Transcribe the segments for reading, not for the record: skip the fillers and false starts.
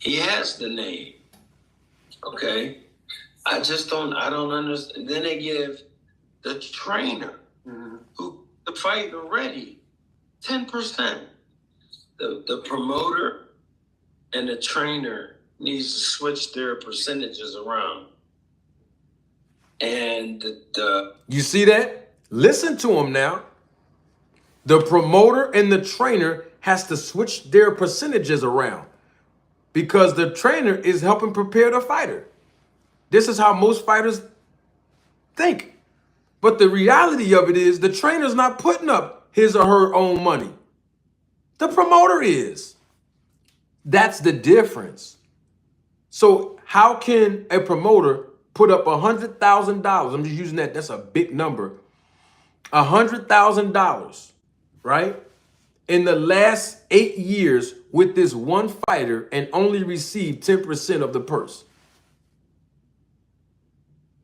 He has the name. Okay. I don't understand. Then they give the trainer who the fight already 10%. The promoter and the trainer needs to switch their percentages around. And you see that? Listen to him now. The promoter and the trainer has to switch their percentages around because the trainer is helping prepare the fighter. This is how most fighters think. But the reality of it is the trainer's not putting up his or her own money. The promoter is. That's the difference. So how can a promoter put up $100,000? I'm just using that. That's a big number. $100,000, right? In the last 8 years with this one fighter and only receive 10% of the purse.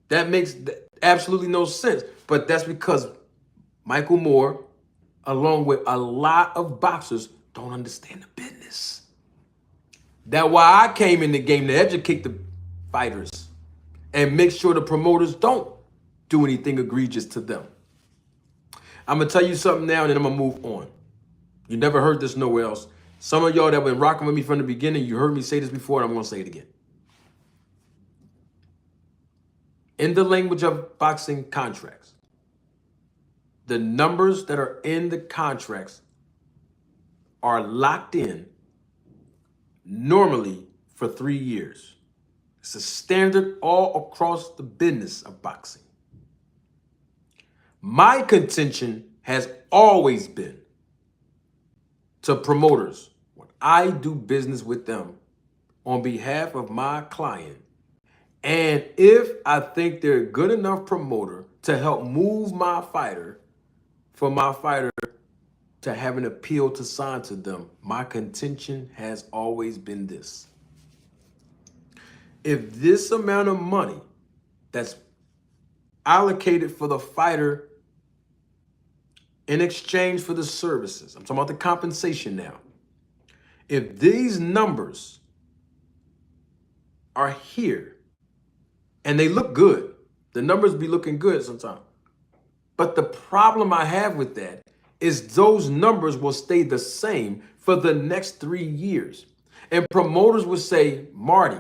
That makes absolutely no sense. But that's because Michael Moore, along with a lot of boxers, don't understand the business. That's why I came in the game to educate the fighters and make sure the promoters don't do anything egregious to them. I'm going to tell you something now and then I'm going to move on. You never heard this nowhere else. Some of y'all that have been rocking with me from the beginning, you heard me say this before and I'm going to say it again. In the language of boxing contracts, the numbers that are in the contracts are locked in normally for 3 years. It's a standard all across the business of boxing. My contention has always been to promoters, when I do business with them on behalf of my client, and if I think they're a good enough promoter to help move my fighter, for my fighter to have an appeal to sign to them, my contention has always been this. If this amount of money that's allocated for the fighter in exchange for the services, I'm talking about the compensation now, if these numbers are here and they look good, the numbers be looking good sometimes, but the problem I have with that is those numbers will stay the same for the next 3 years. And promoters would say, Marty,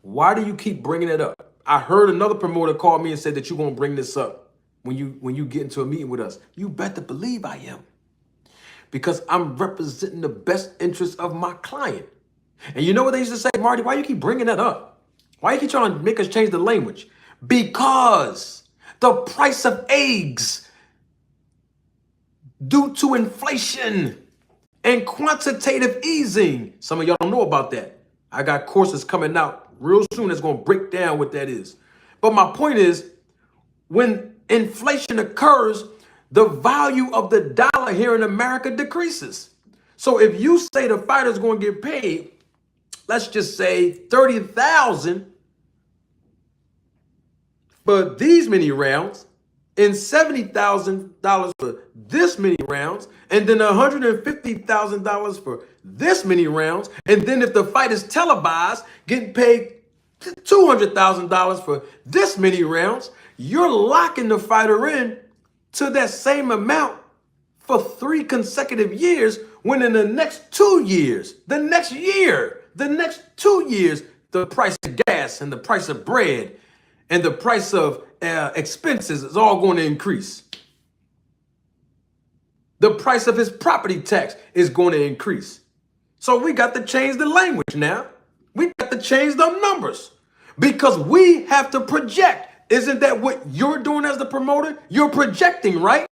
why do you keep bringing it up? I heard another promoter call me and said that you're going to bring this up when you get into a meeting with us. You better believe I am. Because I'm representing the best interest of my client. And you know what they used to say, Marty, why you keep bringing that up? Why you keep trying to make us change the language? Because the price of eggs, due to inflation and quantitative easing. Some of y'all don't know about that. I got courses coming out real soon that's going to break down what that is. But my point is, when inflation occurs, the value of the dollar here in America decreases. So if you say the fighter's going to get paid, let's just say $30,000 for these many rounds, and $70,000 for this many rounds, and then $150,000 for this many rounds, and then if the fight is televised, getting paid $200,000 for this many rounds, you're locking the fighter in to that same amount for 3 consecutive years, when in the next 2 years, the next 2 years, the price of gas and the price of bread and the price of expenses is all going to increase. The price of his property tax is going to increase. So we got to change the language now. We got to change the numbers because we have to project. Isn't that what you're doing as the promoter? You're projecting, right?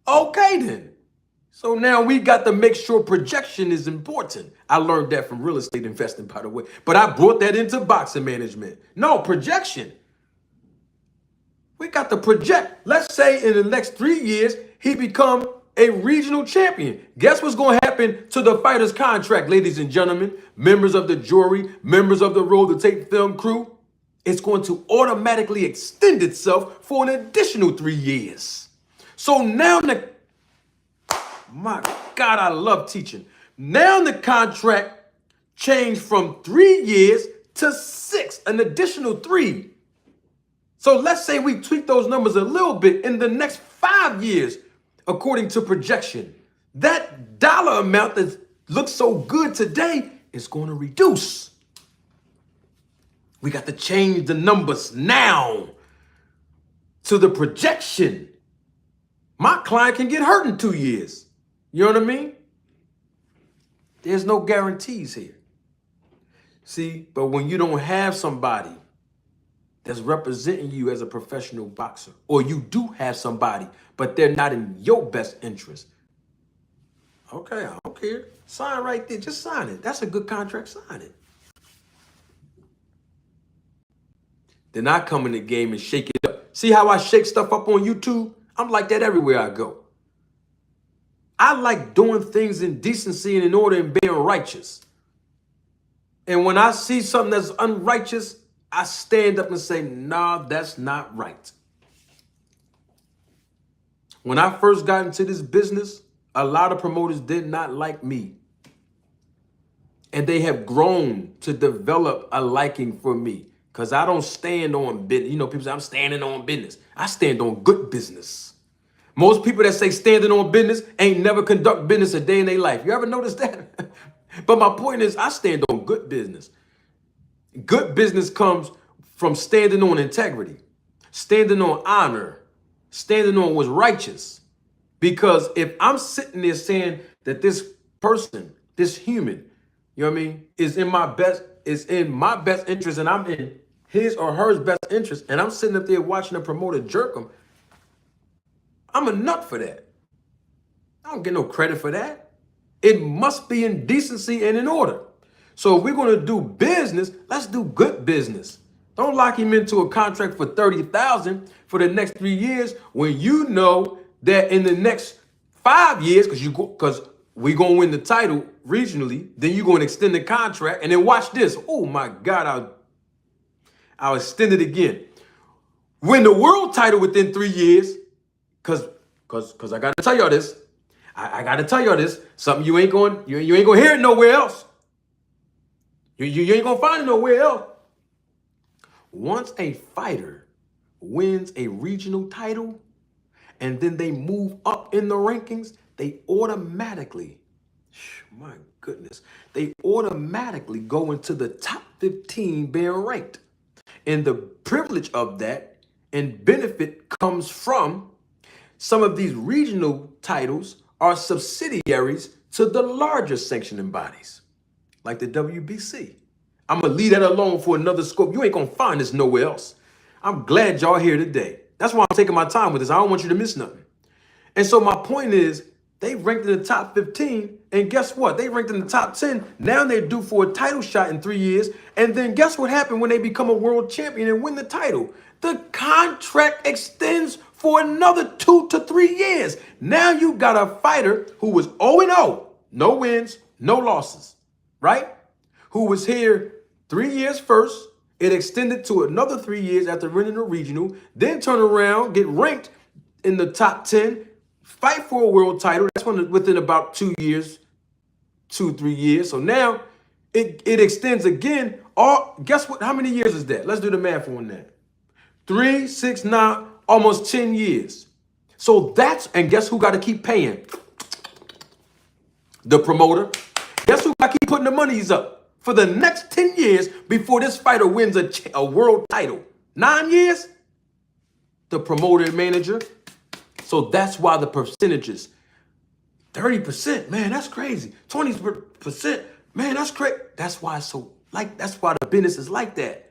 Okay, then. So now we got to make sure projection is important. I learned that from real estate investing, by the way. But I brought that into boxing management. No, projection. We got to project. Let's say in the next 3 years, he become a regional champion. Guess what's going to happen to the fighter's contract, ladies and gentlemen, members of the jury, members of the Roll the Tape film crew? It's going to automatically extend itself for an additional 3 years. So now, my God, I love teaching. Now the contract changed from 3 years to 6, an additional 3. So let's say we tweak those numbers a little bit in the next 5 years, according to projection. That dollar amount that looks so good today is going to reduce. We got to change the numbers now to the projection. My client can get hurt in 2 years. You know what I mean? There's no guarantees here. See, but when you don't have somebody that's representing you as a professional boxer, or you do have somebody, but they're not in your best interest. Okay, I don't care. Sign right there. Just sign it. That's a good contract. Sign it. Then I come in the game and shake it up. See how I shake stuff up on YouTube? I'm like that everywhere I go. I like doing things in decency and in order and being righteous. And when I see something that's unrighteous, I stand up and say, nah, that's not right. When I first got into this business, a lot of promoters did not like me. And they have grown to develop a liking for me because I don't stand on business. You know, people say I'm standing on business. I stand on good business. Most people that say standing on business ain't never conduct business a day in their life. You ever notice that? But my point is, I stand on good business. Good business comes from standing on integrity, standing on honor, standing on what's righteous. Because if I'm sitting there saying that this person, this human, you know what I mean, is in my best interest, and I'm in his or her best interest, and I'm sitting up there watching a promoter jerk him, I'm a nut for that. I don't get no credit for that. It must be in decency and in order. So if we're going to do business, let's do good business. Don't lock him into a contract for $30,000 for the next 3 years when you know that in the next 5 years, because we're going to win the title regionally, then you're going to extend the contract, and then watch this. Oh my God, I'll extend it again. Win the world title within 3 years, because I got to tell y'all this. I got to tell y'all this. Something you ain't going to hear it nowhere else. You ain't going to find it nowhere else. Once a fighter wins a regional title and then they move up in the rankings, they automatically, my goodness, they automatically go into the top 15 being ranked. And the privilege of that and benefit comes from some of these regional titles are subsidiaries to the larger sanctioning bodies, like the WBC. I'm going to leave that alone for another scope. You ain't going to find this nowhere else. I'm glad y'all here today. That's why I'm taking my time with this. I don't want you to miss nothing. And so my point is, they ranked in the top 15, and guess what? They ranked in the top 10. Now they're due for a title shot in 3 years. And then guess what happened when they become a world champion and win the title? The contract extends for another 2 to 3 years. Now you got a fighter who was 0-0, no wins, no losses, right? Who was here 3 years first. It extended to another 3 years after winning the regional, then turn around, get ranked in the top 10, fight for a world title. That's within about 2 years, 2-3 years. So now it extends again. Guess what? How many years is that? Let's do the math on that. 3, 6, 9, almost 10 years. So and guess who got to keep paying? The promoter. Guess who got to keep putting the monies up for the next 10 years before this fighter wins a world title? 9 years? The promoter and manager. So that's why the percentages, 30%, man, that's crazy. 20%, man, that's crazy. That's why that's why the business is like that.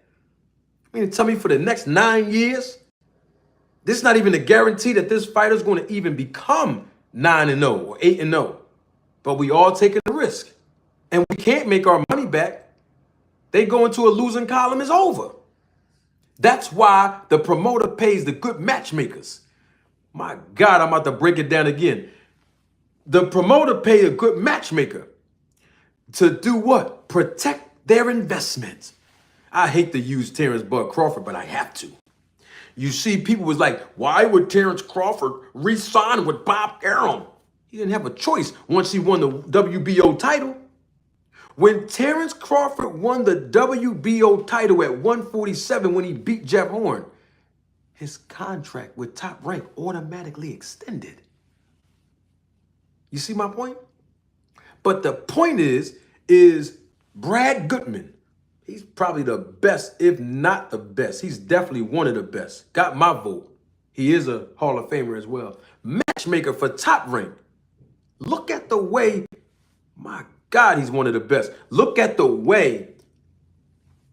I mean, tell me for the next 9 years, this is not even a guarantee that this fighter's going to even become 9-0 or 8-0. But we all taking the risk. And we can't make our money back. They go into a losing column, it's over. That's why the promoter pays the good matchmakers. My God, I'm about to break it down again. The promoter paid a good matchmaker to do what? Protect their investment. I hate to use Terence Bud Crawford, but I have to. You see, people was like, why would Terence Crawford re-sign with Bob Arum? He didn't have a choice once he won the WBO title. When Terence Crawford won the WBO title at 147 when he beat Jeff Horn, his contract with Top Rank automatically extended. You see my point? But the point is Brad Goodman. He's probably the best, if not the best. He's definitely one of the best. Got my vote. He is a Hall of Famer as well. Matchmaker for Top Rank. Look at the way, my God, he's one of the best. Look at the way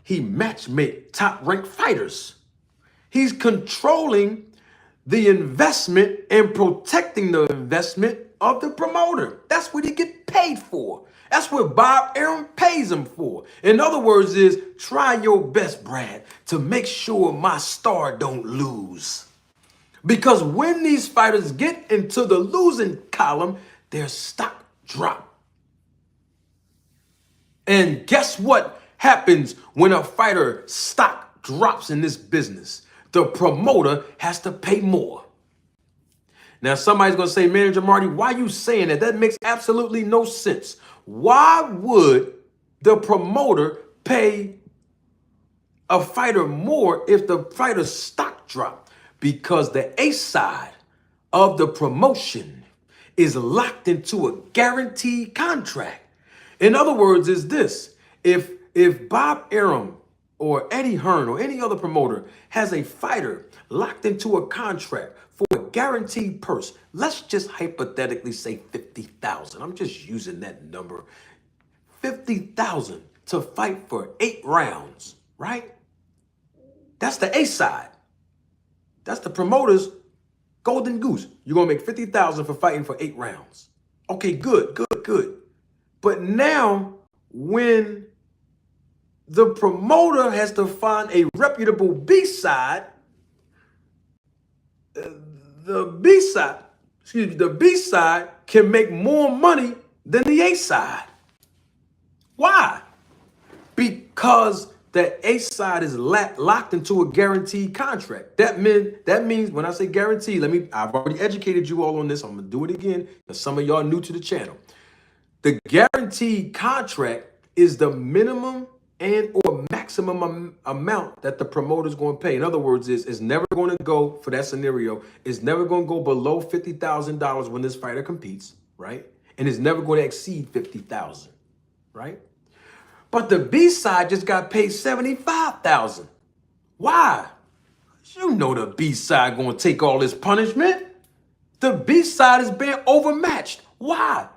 he matchmake top-ranked fighters. He's controlling the investment and protecting the investment of the promoter. That's what he get paid for. That's what Bob Arum pays him for. In other words, is try your best, Brad, to make sure my star don't lose. Because when these fighters get into the losing column, their stock drop. And guess what happens when a fighter stock drops in this business? The promoter has to pay more. Now, somebody's going to say, Manager Marty, why are you saying that? That makes absolutely no sense. Why would the promoter pay a fighter more if the fighter's stock dropped? Because the A side of the promotion is locked into a guaranteed contract. In other words, is this: if Bob Arum or Eddie Hearn or any other promoter has a fighter locked into a contract for a guaranteed purse, let's just hypothetically say 50,000. I'm just using that number. 50,000 to fight for 8 rounds, right? That's the A side. That's the promoter's golden goose. You're going to make 50,000 for fighting for 8 rounds. Okay, good. But now when the promoter has to find a reputable B side, the B side can make more money than the A side. Why? Because the A side is locked into a guaranteed contract. That means when I say guaranteed, I've already educated you all on this. I'm gonna do it again because some of y'all new to the channel. The guaranteed contract is the minimum and or maximum amount that the promoter is going to pay. In other words, it's never going to go, for that scenario, it's never going to go below $50,000 when this fighter competes, right? And it's never going to exceed $50,000, right? But the B side just got paid $75,000. Why? You know the B side going to take all this punishment. The B side is being overmatched. Why?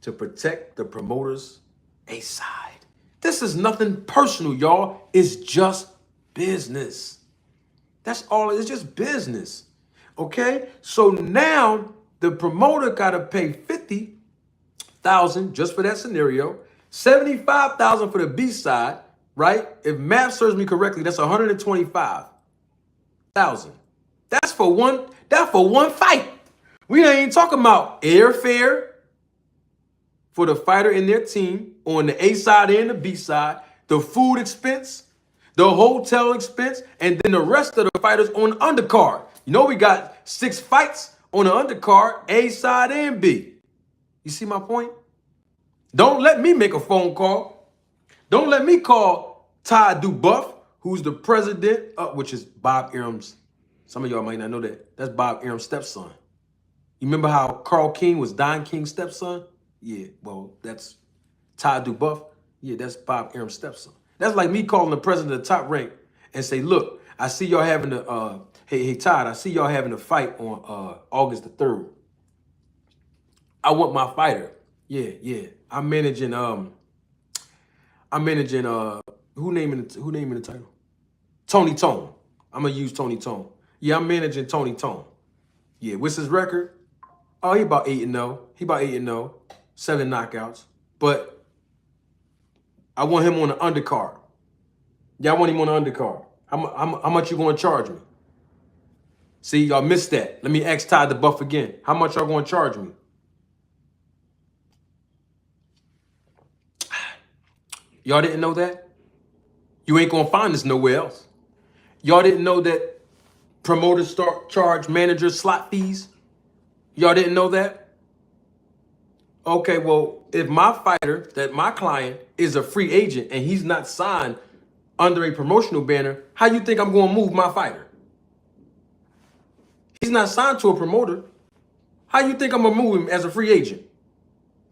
To protect the promoter's A side. This is nothing personal, y'all. It's just business. That's all. It's just business. Okay? So now the promoter got to pay $50,000 just for that scenario. $75,000 for the B side, right? If math serves me correctly, that's $125,000. That's for one fight. We ain't talking about airfare for the fighter and their team on the A side and the B side, the food expense, the hotel expense, and then the rest of the fighters on the undercard. You know we got 6 fights on the undercard, A side and B. You see my point? Don't let me make a phone call. Don't let me call Ty DuBois, who's the president, which is Bob Arum's. Some of y'all might not know that. That's Bob Arum's stepson. You remember how Carl King was Don King's stepson? Yeah, well, that's Ty DuBois. Yeah, that's Bob Arum's stepson. That's like me calling the president of Top Rank and say, look, I see y'all having a, hey, Todd, I see y'all having a fight on August the 3rd. I want my fighter. Yeah. I'm managing, who naming the title? Tony Tone. I'm going to use Tony Tone. Yeah, I'm managing Tony Tone. Yeah, what's his record? Oh, he about 8-0. He about 8-0. 7 knockouts. But I want him on the undercard. Yeah, I want him on the undercard. How much you going to charge me? See, y'all missed that. Let me ask Ty DuBois again. How much y'all going to charge me? Y'all didn't know that? You ain't going to find this nowhere else. Y'all didn't know that promoters charge managers slot fees? Y'all didn't know that? Okay, well, if my fighter, that my client is a free agent and he's not signed under a promotional banner, how you think I'm going to move my fighter? He's not signed to a promoter. How you think I'm going to move him as a free agent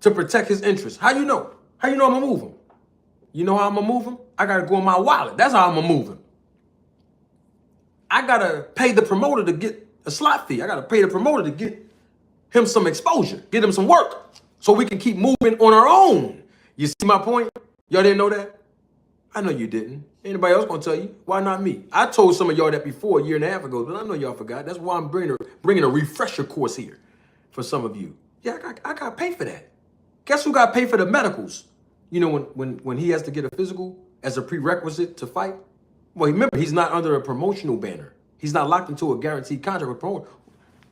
to protect his interests? How you know? How you know I'm going to move him? You know how I'm going to move him? I got to go in my wallet. That's how I'm going to move him. I got to pay the promoter to get a slot fee. I got to pay the promoter to get him some exposure, get him some work, so we can keep moving on our own. You see my point? Y'all didn't know that? I know you didn't. Anybody else gonna tell you? Why not me? I told some of y'all that before a year and a half ago, but I know y'all forgot. That's why I'm bringing a refresher course here for some of you. Yeah, I got to pay for that. Guess who got to pay for the medicals? You know, when he has to get a physical as a prerequisite to fight? Well, remember, he's not under a promotional banner. He's not locked into a guaranteed contract with promoter.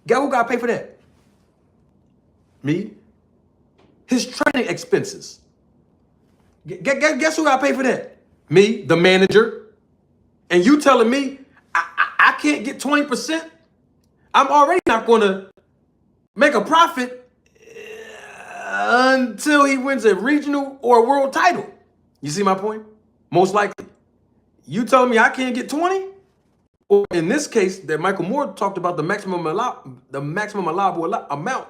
Guess who got to pay for that? Me? His training expenses. Guess who got to pay for that? Me, the manager. And you telling me I can't get 20%? I'm already not going to make a profit until he wins a regional or a world title. You see my point? Most likely. You telling me I can't get 20? Or in this case, that Michael Moore talked about the maximum allowable amount,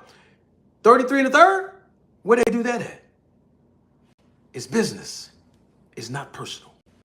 33 1/3? Where they do that at? It's business. It's not personal.